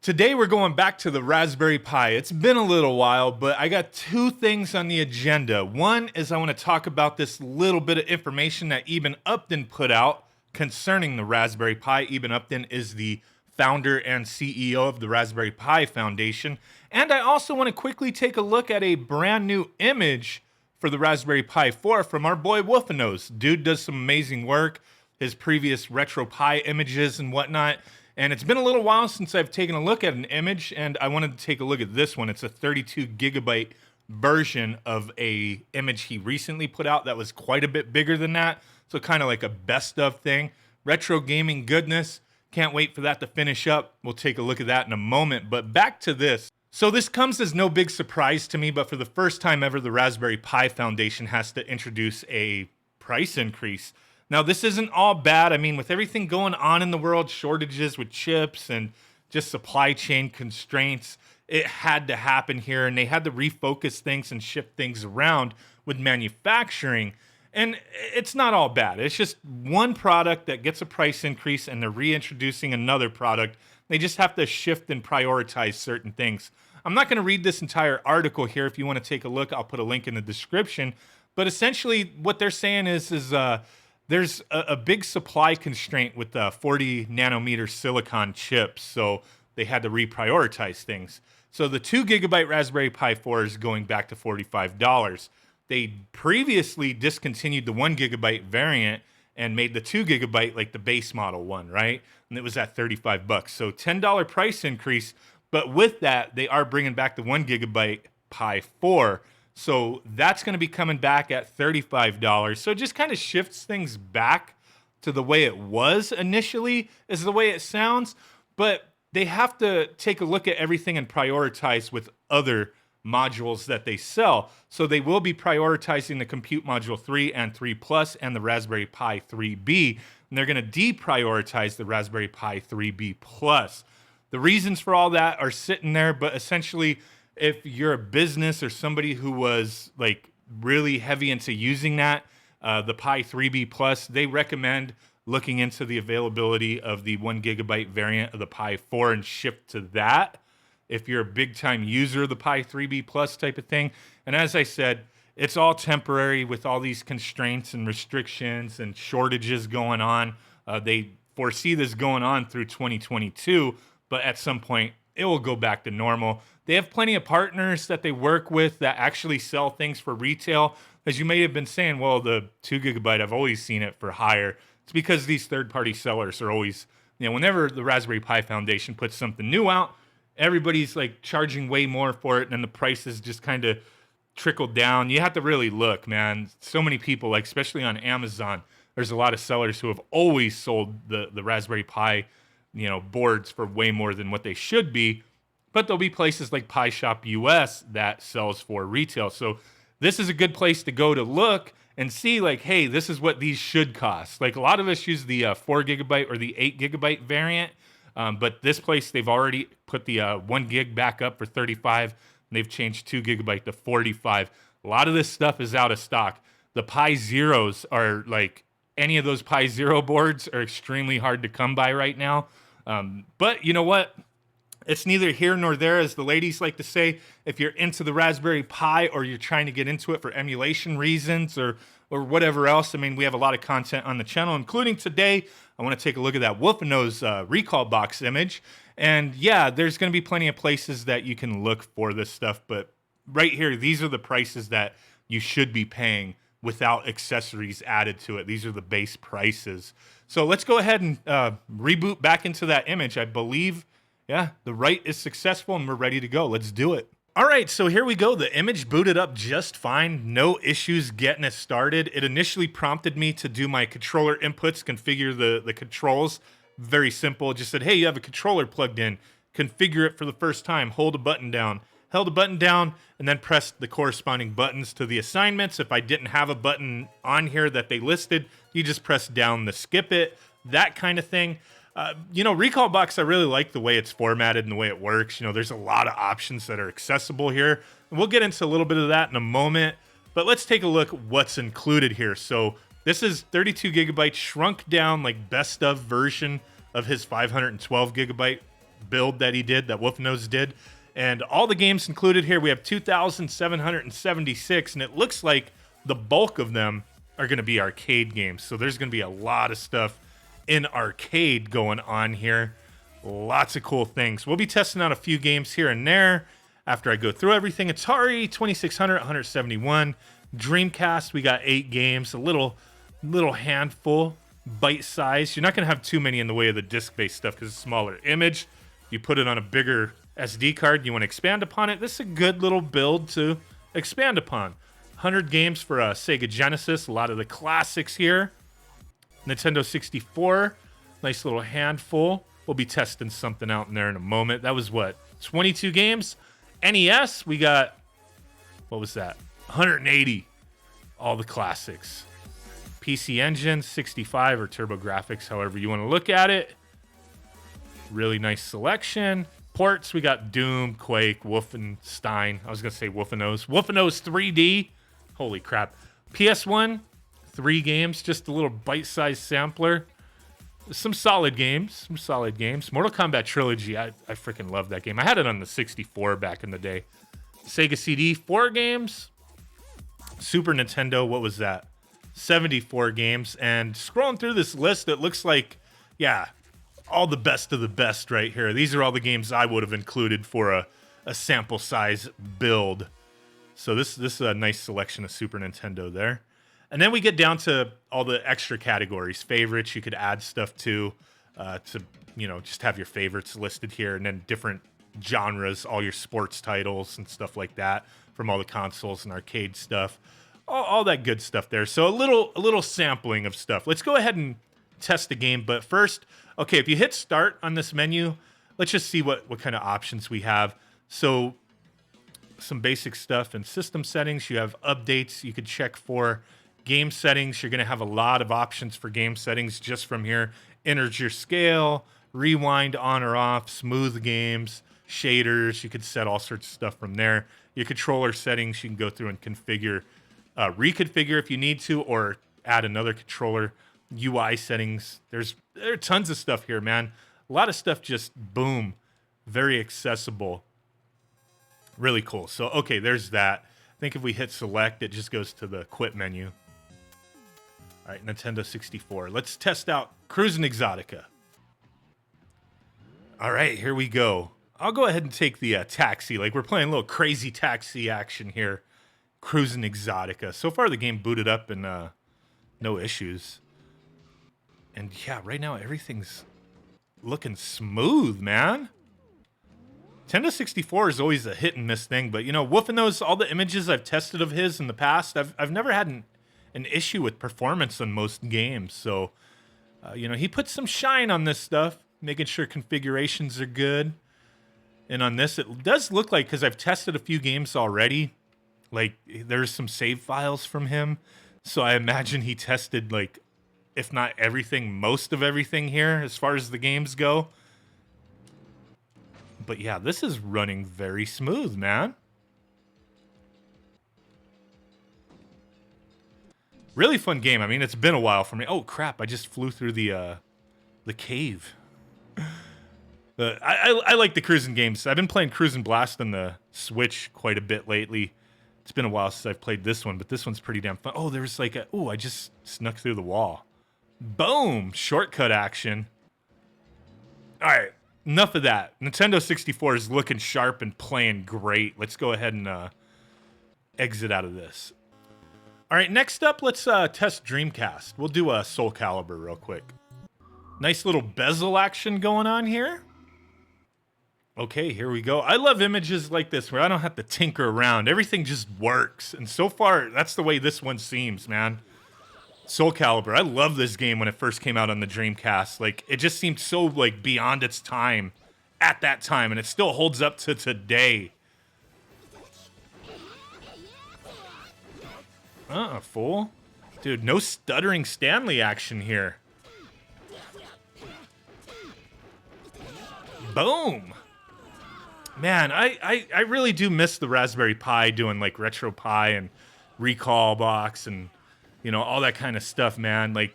Today we're going back to the Raspberry Pi. It's been a little while, but I got two things on the agenda. One is I want to talk about this little bit of information that Eben Upton put out concerning the Raspberry Pi. Eben Upton is the founder and CEO of the Raspberry Pi Foundation. And I also want to quickly take a look at a brand new image for the Raspberry Pi 4 from our boy Wolfanoz. Dude does some amazing work, his previous retro Pi images and whatnot. And it's been a little while since I've taken a look at an image, and I wanted to take a look at this one. It's a 32 gigabyte version of a image he recently put out that was quite a bit bigger than that. So kind of like a best of thing. Retro gaming goodness. Can't wait for that to finish up. We'll take a look at that in a moment. But back to this. So this comes as no big surprise to me, but for the first time ever, the Raspberry Pi Foundation has to introduce a price increase. Now, this isn't all bad. I mean, with everything going on in the world, shortages with chips and just supply chain constraints, it had to happen here, and they had to refocus things and shift things around with manufacturing. And it's not all bad. It's just one product that gets a price increase, and they're reintroducing another product. They just have to shift and prioritize certain things. I'm not going to read this entire article here. If you want to take a look, I'll put a link in the description. But essentially, what they're saying is there's a big supply constraint with the 40 nanometer silicon chips, so they had to reprioritize things. So the 2 gigabyte Raspberry Pi 4 is going back to $45. They previously discontinued the 1 gigabyte variant and made the 2 gigabyte like the base model one, right? And it was at $35. So $10 price increase, but with that, they are bringing back the 1 gigabyte Pi 4. So that's going to be coming back at $35. So it just kind of shifts things back to the way it was initially, is the way it sounds. But they have to take a look at everything and prioritize with other modules that they sell. So they will be prioritizing the Compute Module 3 and 3 Plus and the Raspberry Pi 3B. And they're going to deprioritize the Raspberry Pi 3B Plus. The reasons for all that are sitting there, but essentially, if you're a business or somebody who was like really heavy into using that, the Pi 3B Plus, they recommend looking into the availability of the 1 gigabyte variant of the Pi 4 and shift to that if you're a big time user of the Pi 3B Plus type of thing. And as I said, it's all temporary with all these constraints and restrictions and shortages going on. They foresee this going on through 2022, but at some point it will go back to normal. They have plenty of partners that they work with that actually sell things for retail. As you may have been saying, well, the 2 gigabyte, I've always seen it for higher. It's because these third-party sellers are always, whenever the Raspberry Pi Foundation puts something new out, everybody's like charging way more for it, and then the prices just kind of trickle down. You have to really look, man. So many people, like especially on Amazon, there's a lot of sellers who have always sold the Raspberry Pi, boards for way more than what they should be. But there'll be places like Pi Shop US that sells for retail. So this is a good place to go to look and see like, hey, this is what these should cost. Like a lot of us use the 4 gigabyte or the 8 gigabyte variant. But this place, they've already put the 1 gig back up for $35. And they've changed 2 gigabyte to $45. A lot of this stuff is out of stock. The Pi Zeros are like, any of those Pi Zero boards are extremely hard to come by right now. But you know what? It's neither here nor there, as the ladies like to say. If you're into the Raspberry Pi or you're trying to get into it for emulation reasons or whatever else, I mean, we have a lot of content on the channel, including today. I want to take a look at that Wolfanoz Recallbox image. And yeah, there's going to be plenty of places that you can look for this stuff. But right here, these are the prices that you should be paying without accessories added to it. These are the base prices. So let's go ahead and reboot back into that image. I believe, yeah, the write is successful and we're ready to go. Let's do it. All right, so here we go. The image booted up just fine. No issues getting it started. It initially prompted me to do my controller inputs, configure the controls. Very simple. It just said, hey, you have a controller plugged in. Configure it for the first time. Hold a button down. Held a button down and then pressed the corresponding buttons to the assignments. If I didn't have a button on here that they listed, you just press down to skip it, that kind of thing. Recallbox, I really like the way it's formatted and the way it works. There's a lot of options that are accessible here. And we'll get into a little bit of that in a moment. But let's take a look at what's included here. So this is 32 gigabyte shrunk down, like best of version of his 512 gigabyte build that he did, that Wolfanoz did. And all the games included here, we have 2,776, and it looks like the bulk of them are going to be arcade games. So there's going to be a lot of stuff in arcade going on here. Lots of cool things. We'll be testing out a few games here and there after I go through everything. Atari 2600, 171. Dreamcast, we got 8 games, a little handful, bite size. You're not going to have too many in the way of the disc-based stuff because it's smaller. Image, you put it on a bigger SD card, you want to expand upon it. This is a good little build to expand upon. 100 games for Sega Genesis, a lot of the classics here. Nintendo 64, nice little handful. We'll be testing something out in there in a moment. That was what, 22 games? NES, we got, what was that? 180, all the classics. PC Engine, 65 or TurboGrafx, however you want to look at it. Really nice selection. Ports, we got Doom, Quake, Wolfenstein. I was going to say Wolfanoz. Wolfanoz 3D. Holy crap. PS1, 3 games, just a little bite-sized sampler. Some solid games. Mortal Kombat Trilogy, I freaking love that game. I had it on the 64 back in the day. Sega CD, 4 games. Super Nintendo, what was that? 74 games. And scrolling through this list, it looks like, yeah, all the best of the best right here. These are all the games I would have included for a sample size build. So this is a nice selection of Super Nintendo there. And then we get down to all the extra categories. Favorites, you could add stuff to just have your favorites listed here. And then different genres, all your sports titles and stuff like that from all the consoles and arcade stuff. All that good stuff there. So a little sampling of stuff. Let's go ahead and test the game. But first, okay, if you hit start on this menu, let's just see what kind of options we have. So some basic stuff in system settings. You have updates you could check for. Game settings, you're going to have a lot of options for game settings just from here. Integer scale, rewind on or off, smooth games, shaders. You could set all sorts of stuff from there. Your controller settings, you can go through and configure, reconfigure if you need to, or add another controller. UI settings, there are tons of stuff here, man. A lot of stuff just, boom, very accessible. Really cool. So, okay, there's that. I think if we hit select, it just goes to the quit menu. All right, Nintendo 64. Let's test out Cruisin' Exotica. All right, here we go. I'll go ahead and take the taxi. Like, we're playing a little crazy taxi action here. Cruisin' Exotica. So far, the game booted up and no issues. And yeah, right now, everything's looking smooth, man. Nintendo 64 is always a hit and miss thing, but, you know, Wolfanoz, all the images I've tested of his in the past, I've never had an issue with performance on most games. So, he put some shine on this stuff, making sure configurations are good. And on this, it does look like, because I've tested a few games already, like, there's some save files from him. So I imagine he tested, like, if not everything, most of everything here as far as the games go. But yeah, this is running very smooth, man. Really fun game. I mean, it's been a while for me. Oh crap! I just flew through the cave. I like the cruising games. I've been playing Cruisin' Blast on the Switch quite a bit lately. It's been a while since I've played this one, but this one's pretty damn fun. Oh, there's like I just snuck through the wall. Boom! Shortcut action. All right. Enough of that. Nintendo 64 is looking sharp and playing great. Let's go ahead and exit out of this. All right, next up, let's test Dreamcast. We'll do a Soul Calibur real quick. Nice little bezel action going on here. Okay, here we go. I love images like this where I don't have to tinker around. Everything just works. And so far, that's the way this one seems, man. Soul Calibur. I love this game when it first came out on the Dreamcast. Like, it just seemed so, like, beyond its time at that time, and it still holds up to today. Fool. Dude, no stuttering Stanley action here. Boom. Man, I really do miss the Raspberry Pi doing, like, Retro Pi and Recallbox and all that kind of stuff, man. Like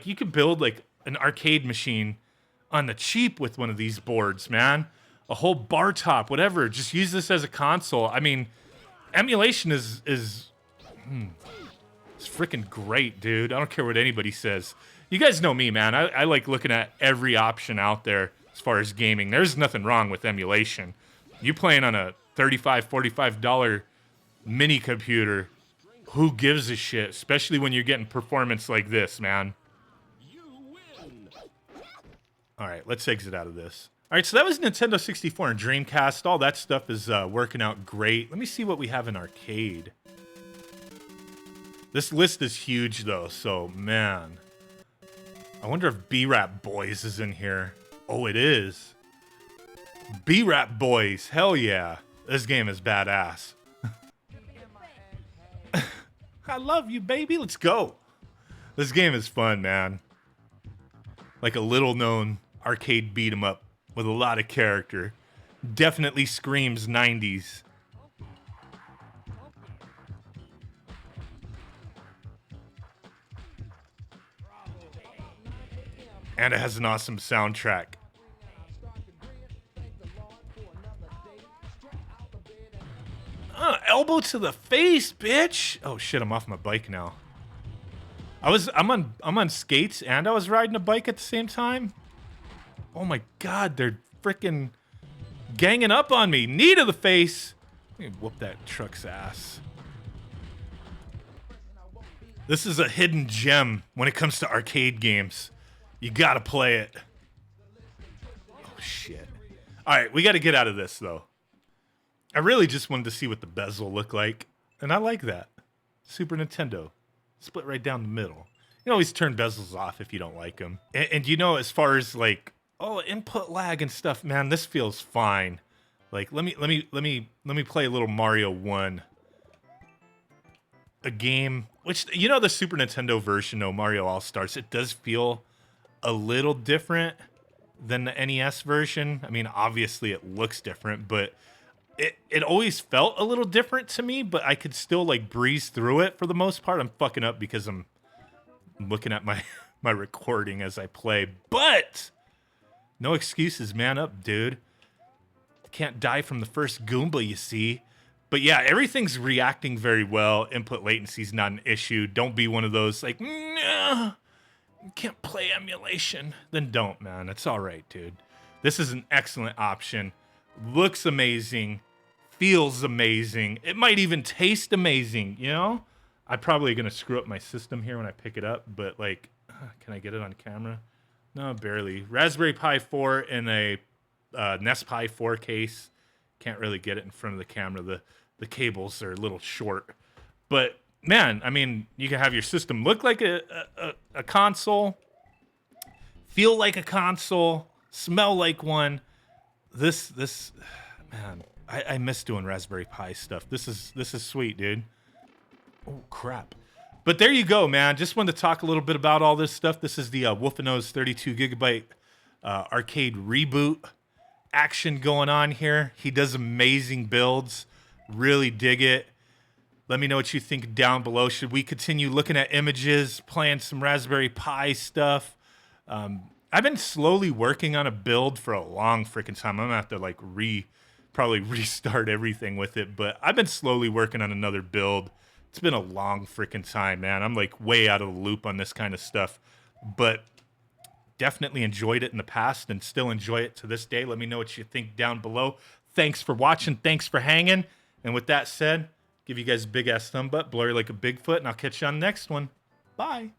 you could build like an arcade machine on the cheap with one of these boards, man. A whole bar top, whatever. Just use this as a console. I mean, emulation is it's freaking great, dude. I don't care what anybody says. You guys know me, man. I like looking at every option out there as far as gaming. There's nothing wrong with emulation. You playing on a $35, $45 mini computer, who gives a shit? Especially when you're getting performance like this, man. All right, let's exit out of this. All right, so that was Nintendo 64 and Dreamcast. All that stuff is working out great. Let me see what we have in arcade. This list is huge, though, so, man. I wonder if B-Rap Boys is in here. Oh, it is. B-Rap Boys, hell yeah. This game is badass. I love you, baby. Let's go. This game is fun, man. Like a little-known arcade beat-em-up with a lot of character. Definitely screams 90s. And it has an awesome soundtrack. Elbow to the face, bitch. Oh shit, I'm off my bike now. I'm on skates and I was riding a bike at the same time. Oh my god, they're freaking ganging up on me. Knee to the face. Let me whoop that truck's ass. This is a hidden gem when it comes to arcade games. You gotta play it. Oh shit. Alright, we gotta get out of this though. I really just wanted to see what the bezel looked like. And I like that. Super Nintendo. Split right down the middle. You can always turn bezels off if you don't like them. And you know, as far as like, oh, input lag and stuff, man, this feels fine. Like, let me play a little Mario 1. A game, which, you know, the Super Nintendo version of Mario All-Stars, it does feel a little different than the NES version. I mean, obviously it looks different, but it always felt a little different to me, but I could still like breeze through it for the most part. I'm fucking up because I'm looking at my recording as I play, but no excuses, man up, dude. Can't die from the first Goomba, you see. But yeah, everything's reacting very well. Input latency's not an issue. Don't be one of those like, nah, can't play emulation. Then don't, man. It's all right, dude. This is an excellent option. Looks amazing. Feels amazing. It might even taste amazing, you know? I'm probably going to screw up my system here when I pick it up, but like, can I get it on camera? No, barely. Raspberry Pi 4 in a NES Pi 4 case. Can't really get it in front of the camera. The cables are a little short. But, man, I mean, you can have your system look like a console, feel like a console, smell like one. This man, I miss doing Raspberry Pi stuff. This is sweet, dude. Oh crap! But there you go, man. Just wanted to talk a little bit about all this stuff. This is the Wolfanoz 32 gigabyte arcade reboot action going on here. He does amazing builds. Really dig it. Let me know what you think down below. Should we continue looking at images, playing some Raspberry Pi stuff? I've been slowly working on a build for a long freaking time. I'm gonna have to like probably restart everything with it, but I've been slowly working on another build. It's been a long freaking time, man. I'm like way out of the loop on this kind of stuff, but definitely enjoyed it in the past and still enjoy it to this day. Let me know what you think down below. Thanks for watching. Thanks for hanging. And with that said, give you guys a big ass thumb up, blurry like a Bigfoot, and I'll catch you on the next one. Bye.